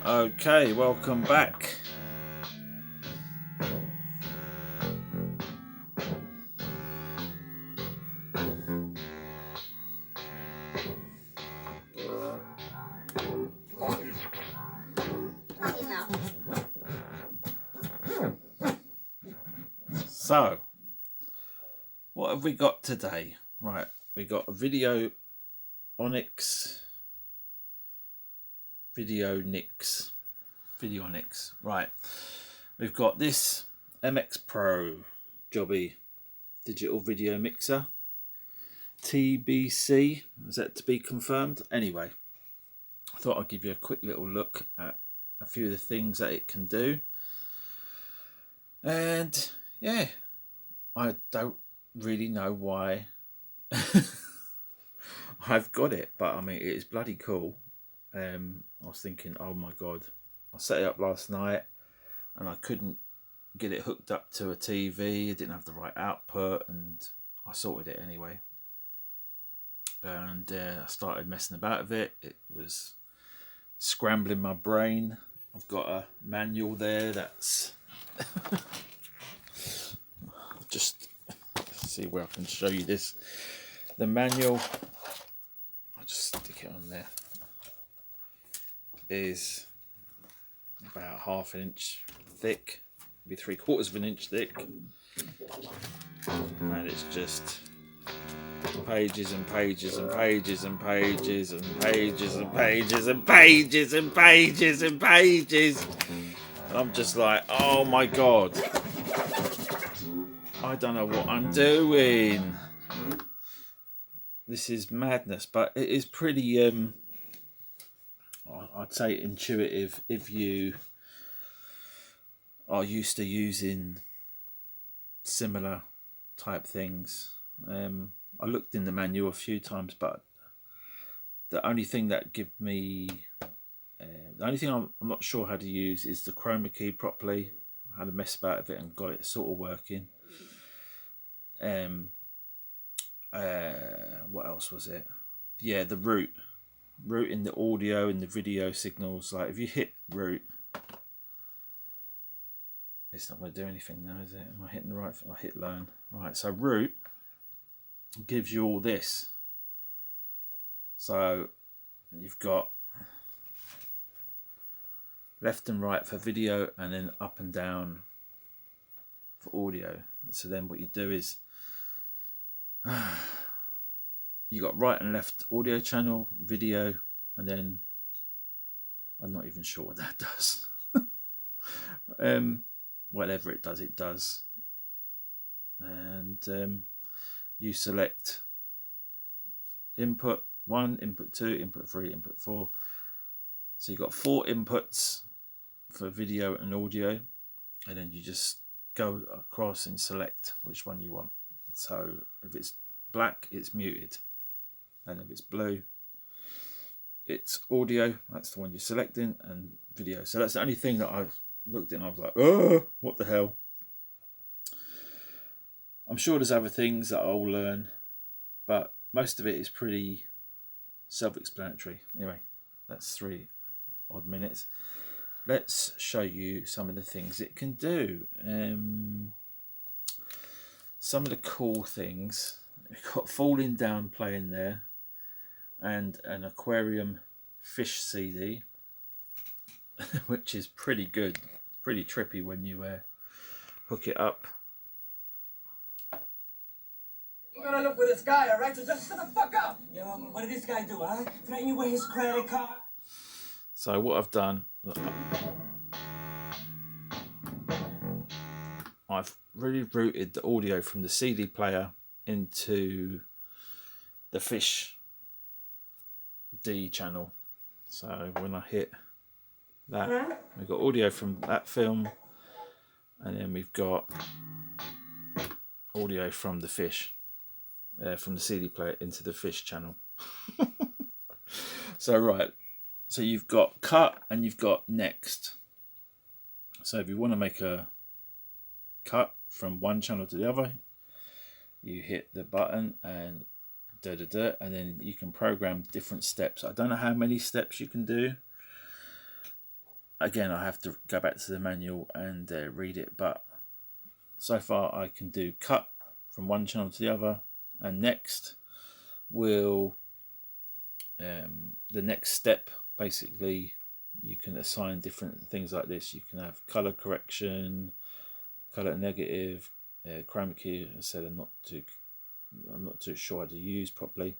Okay, welcome back. So, what have we got today? Right, we got a video Onyx, Videonics. Right, we've got this MX Pro Jobby digital video mixer. TBC, is that to be confirmed? Anyway, I thought I'd give you a quick little look at a few of the things that it can do. And yeah, I don't really know why I've got it, but I mean, it is bloody cool. I was thinking, oh my god, I set it up last night and I couldn't get it hooked up to a TV. It didn't have the right output, and I sorted it anyway. And I started messing about with it. It was scrambling my brain. I've got a manual there that's just see where I can show you this. The manual, I'll just stick it on there, is about 1/2 inch thick, maybe 3/4 of an inch thick, and it's just pages and pages and pages and pages and pages and pages and pages and pages and pages. And I'm just like, oh my god, I don't know what I'm doing. This is madness, but it is pretty I'd say intuitive if you are used to using similar type things. I looked in the manual a few times, but the only thing that give me the only thing I'm not sure how to use is the chroma key properly. I had a mess about with it and got it sort of working. What else was it? Yeah, the root in the audio and the video signals. Like if you hit root, it's not going to do anything now, is it? Am I hitting the right? I hit learn. Right, so root gives you all this. So you've got left and right for video, and then up and down for audio. So then what you do is you got right and left audio channel, video, and then I'm not even sure what that does. Whatever it does. And you select input 1, input 2, input 3, input 4. So you've got 4 inputs for video and audio, and then you just go across and select which one you want. So if it's black, it's muted, and if it's blue, it's audio. That's the one you're selecting, and video. So that's the only thing that I looked at and I was like, oh, what the hell. I'm sure there's other things that I'll learn, but most of it is pretty self-explanatory. Anyway, that's 3 odd minutes. Let's show you some of the things it can do. Some of the cool things. We've got Falling Down playing there, and an aquarium fish CD, which is pretty good. Pretty trippy when you hook it up. You're gonna look for this guy, alright? So just shut the fuck up! Yo, what did this guy do, huh? Threaten you with his credit card? So what I've done, I've really routed the audio from the CD player into the fish D channel. So when I hit that, we've got audio from that film, and then we've got audio from the fish, from the CD player into the fish channel. So right, so you've got cut and you've got next. So if you want to make a cut from one channel to the other, you hit the button and and then you can program different steps. I don't know how many steps you can do, again, I have to go back to the manual and read it, but so far I can do cut from one channel to the other, and next will the next step, basically you can assign different things like this. You can have color correction, color negative, chroma key. As I said, I'm not too sure how to use properly.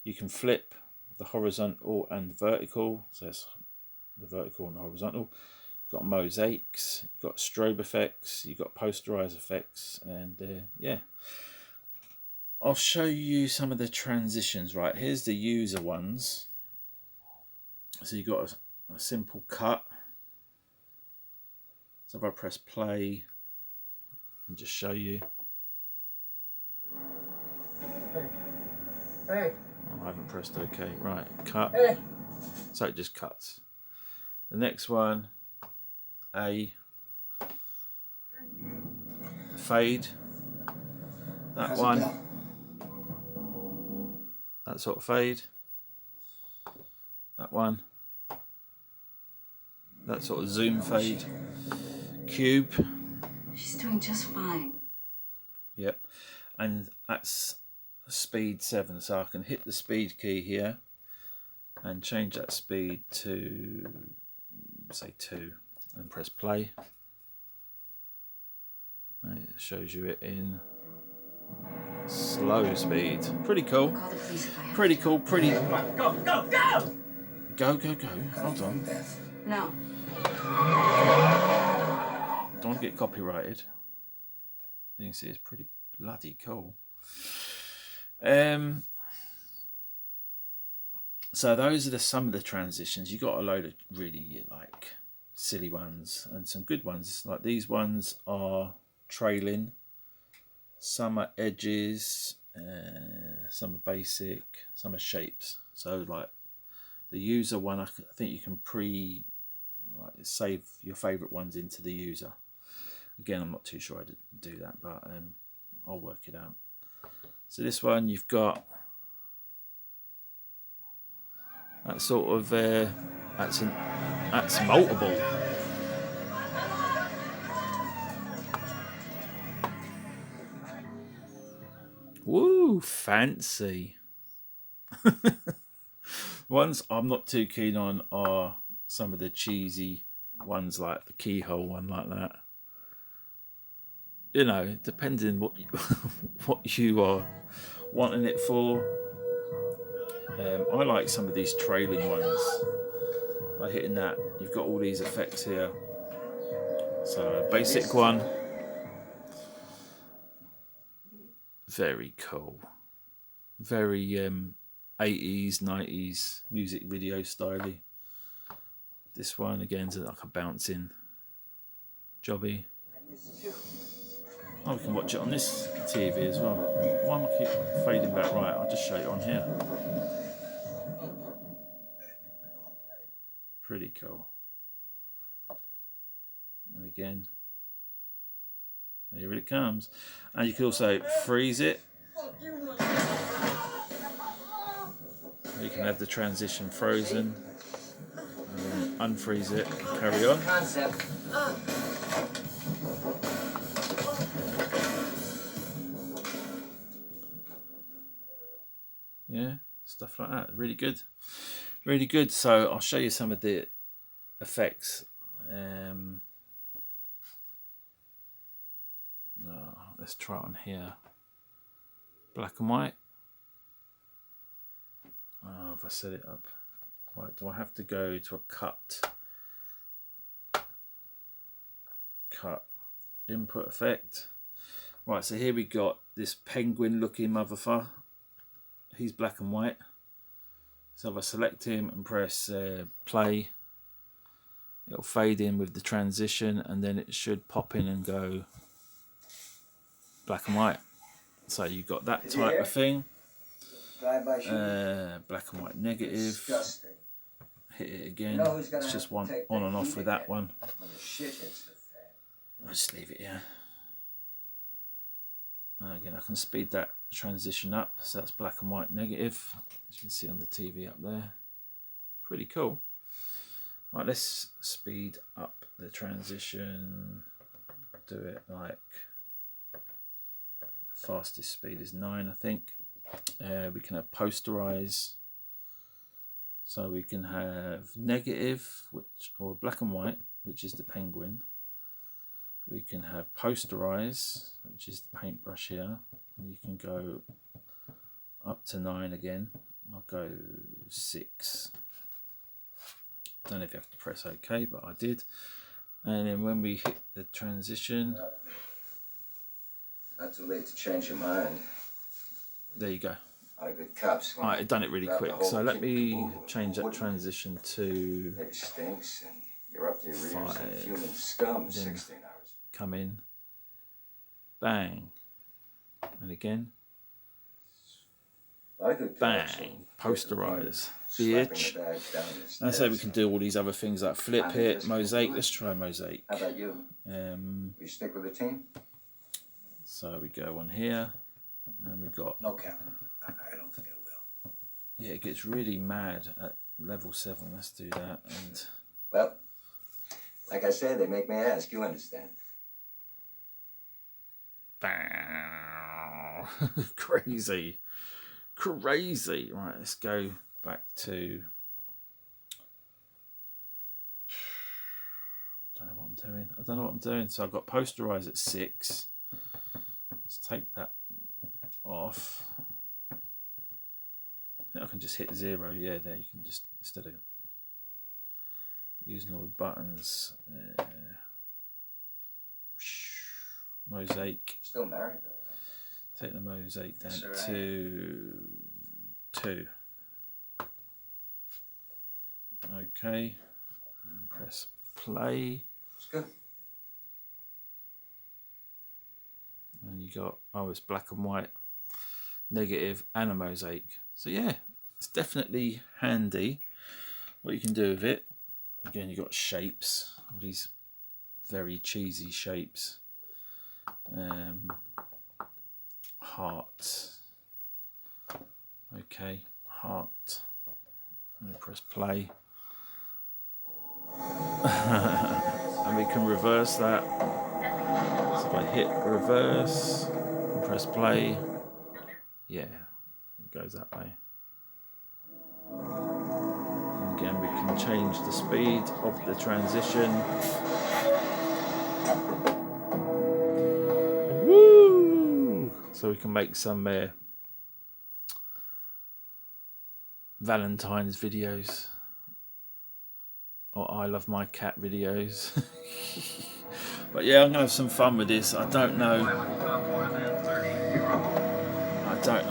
You can flip the horizontal and vertical, so that's the vertical and the horizontal. You've got mosaics, you've got strobe effects, you've got posterize effects, and yeah. I'll show you some of the transitions. Right, here's the user ones. So you've got a simple cut. So if I press play and just show you. Hey. Oh, I haven't pressed OK. Right, cut. Hey. So it just cuts. The next one, a fade. That How's one. it go? That sort of fade. That one. That sort of zoom fade. Cube. She's doing just fine. Yep. And that's speed 7. So I can hit the speed key here and change that speed to, say, 2, and press play. And it shows you it in slow speed. Pretty cool. Call the police if I have Pretty to. cool. Pretty. Come on, go, go, go! Go, go, go. Hold on. No. Don't want to get copyrighted. You can see it's pretty bloody cool. So those are some of the transitions. You got a load of really like silly ones and some good ones. Like these ones are trailing. Some are edges. Some are basic. Some are shapes. So like the user one, I think you can save your favorite ones into the user. Again, I'm not too sure how to do that, but I'll work it out. So this one, you've got that sort of that's multiple. Woo, fancy. Ones I'm not too keen on are some of the cheesy ones, like the keyhole one, like that. You know, depending what what you are wanting it for. I like some of these trailing ones. By hitting that, you've got all these effects here. So basic one, very cool, very 80s, 90s music video styly. This one again is like a bouncing jobby. Oh, we can watch it on this TV as well. Why am I keep fading back? Right, I'll just show you on here. Pretty cool. And again, here it comes. And you can also freeze it. You can have the transition frozen and then unfreeze it and carry on. Concept. Yeah, stuff like that. Really good. Really good. So I'll show you some of the effects. Let's try it on here. Black and white. Oh, if I set it up. Right, do I have to go to a cut? Cut. Input effect. Right, so here we got this penguin looking motherfucker. He's black and white. So if I select him and press play, it'll fade in with the transition, and then it should pop in and go black and white. So you've got that type of thing. Black and white negative. Disgusting. Hit it again. You know who's gonna It's just have to one take on the and off heat with that again one. when the shit hits the fan? I'll just leave it here. Again, I can speed that transition up. So that's black and white negative. As you can see on the TV up there. Pretty cool. Right, let's speed up the transition. Do it like fastest speed is 9, I think. We can have posterize, so we can have negative, or black and white, which is the penguin. We can have posterize, which is the paintbrush here. And you can go up to 9 again. I'll go 6. Don't know if you have to press OK, but I did. And then when we hit the transition, Not too late to change your mind. there you go. All good cops. Alright, I've done it really quick. So let me change that transition to It stinks, and you're up to your ears 5. in human scum. Then 16 hours. come in, bang, and again, A lot of good cops, bang, so posterize, slapping bitch. the bags down his And so we desk. can do all these other things like flip it, mosaic. Let's try mosaic. How about you? You stick with the team? So we go on here, and we got, No, Captain. I don't think I will. yeah, it gets really mad at level 7. Let's do that. And Well, like I said, they make me ask. You understand? bang, crazy, crazy. Right, let's go back to, I don't know what I'm doing. I don't know what I'm doing. So I've got posterize at 6. Let's take that off. I think I can just hit 0. Yeah, there you can just, instead of using all the buttons, mosaic. Still married, though. Take the mosaic down Yes, to 2. Okay, and press play. It's good. And you got, oh, it's black and white, negative, and a mosaic. So yeah, it's definitely handy what you can do with it. Again, you got shapes, all these very cheesy shapes. Heart. Okay, heart. I'm gonna press play. And we can reverse that. So if I hit reverse and press play, yeah, it goes that way. And again, we can change the speed of the transition. Woo! So we can make some Valentine's videos, or I love my cat videos. But yeah, I'm gonna have some fun with this. I don't know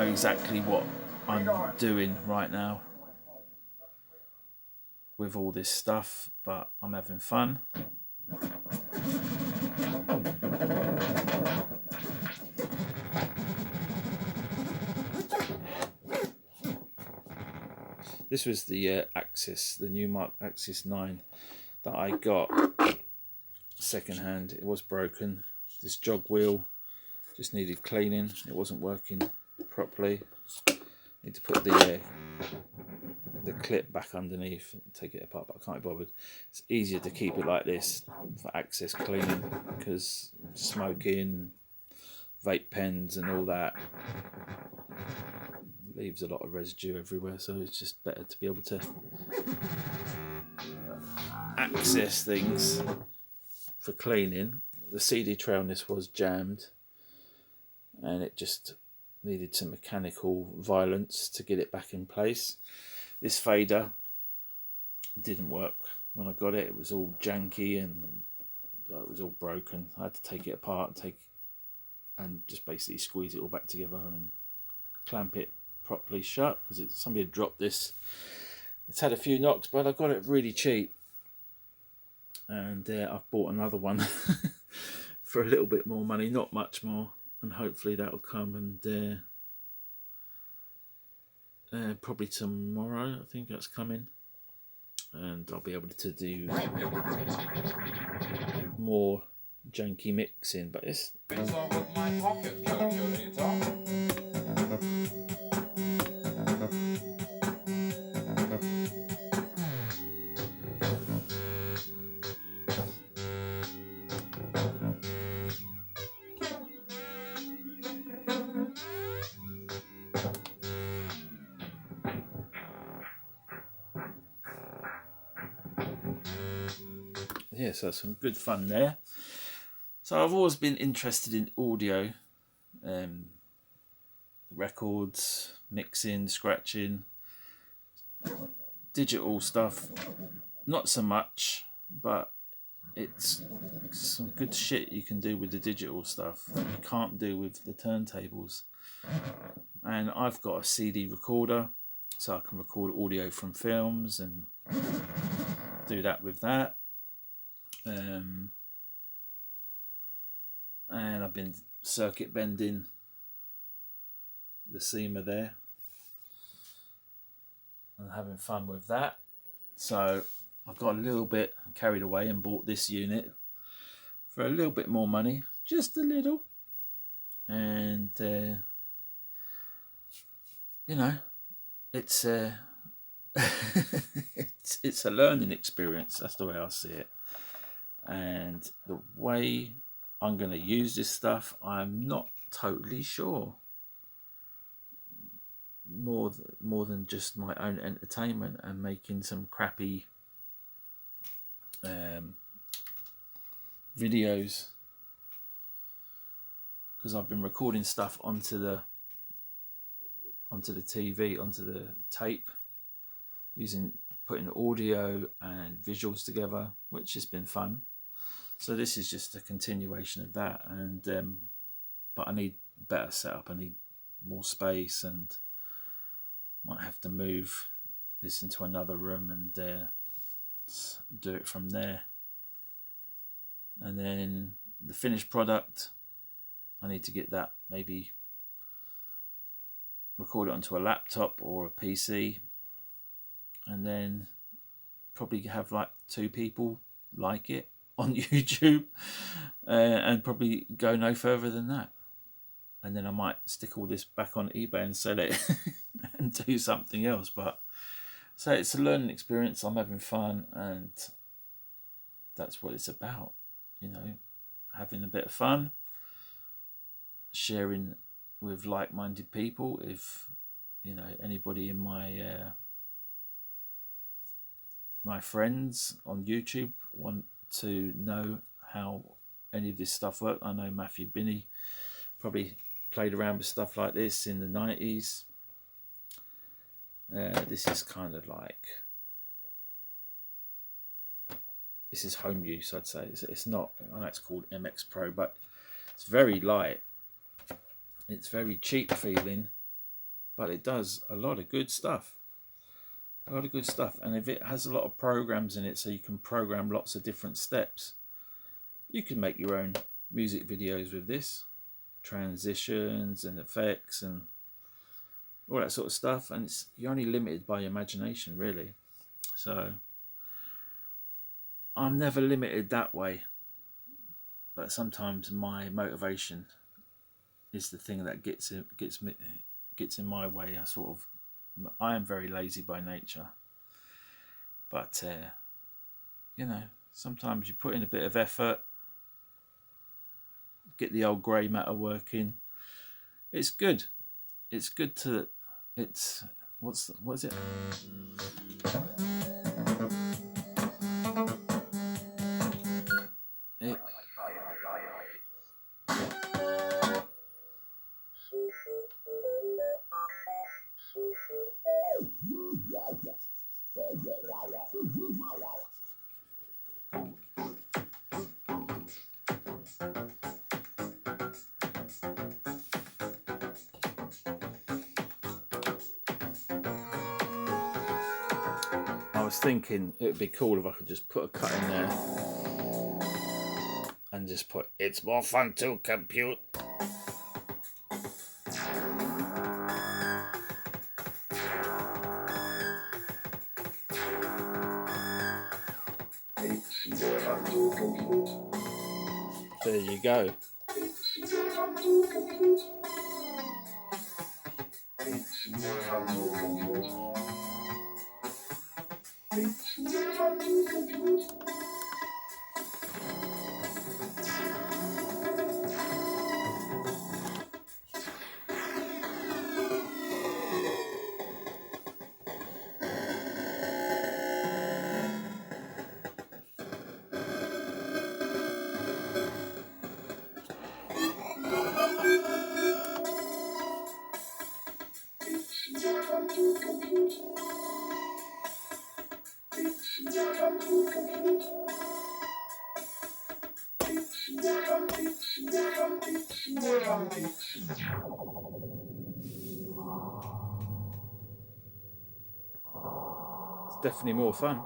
exactly what I'm doing right now with all this stuff, but I'm having fun. This was the Axis, the new Mark Axis 9 that I got second hand. It was broken. This jog wheel just needed cleaning. It wasn't working properly. Need to put the clip back underneath and take it apart, but I can't be bothered. It's easier to keep it like this for access cleaning, because smoking, vape pens and all that leaves a lot of residue everywhere, so it's just better to be able to access things for cleaning. The CD tray on this was jammed and it just needed some mechanical violence to get it back in place. This fader didn't work when I got it. It was all janky and it was all broken. I had to take it apart and just basically squeeze it all back together and clamp it properly shut, because somebody had dropped this. It's had a few knocks, but I got it really cheap, and I've bought another one for a little bit more money, not much more, and hopefully that'll come, and probably tomorrow I think that's coming, and I'll be able to do more janky mixing. But it's yeah, so some good fun there. So I've always been interested in audio, records, mixing, scratching, digital stuff. Not so much, but it's some good shit you can do with the digital stuff that you can't do with the turntables. And I've got a CD recorder, so I can record audio from films and do that with that. And I've been circuit bending the seamer there and having fun with that. So I got a little bit carried away and bought this unit for a little bit more money, just a little. And you know, it's it's a learning experience. That's the way I see it. And the way I'm going to use this stuff, I'm not totally sure. More than just my own entertainment and making some crappy videos, because I've been recording stuff onto the TV, onto the tape, putting audio and visuals together, which has been fun. So this is just a continuation of that, and but I need better setup. I need more space, and might have to move this into another room and do it from there. And then the finished product, I need to get that, maybe record it onto a laptop or a PC, and then probably have like 2 people like it on YouTube, and probably go no further than that. And then I might stick all this back on eBay and sell it and do something else. But so it's a learning experience. I'm having fun, and that's what it's about, you know, having a bit of fun, sharing with like-minded people. If you know anybody in my friends on YouTube want to know how any of this stuff works, I know Matthew Binney probably played around with stuff like this in the 90s. This is kind of like, this is home use, I'd say. It's not, I know it's called MX Pro, but it's very light. It's very cheap feeling, but it does a lot of good stuff. A lot of good stuff. And if it has a lot of programs in it, so you can program lots of different steps, you can make your own music videos with this. Transitions and effects and all that sort of stuff, and you're only limited by your imagination, really. So I'm never limited that way, but sometimes my motivation is the thing that gets in my way. I am very lazy by nature, but you know, sometimes you put in a bit of effort, get the old grey matter working. It's good. It's good to. It's what is it? I was thinking it would be cool if I could just put a cut in there and just put, it's more fun to compute. There you go. It's definitely more fun.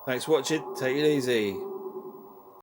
Thanks for watching. Take it easy.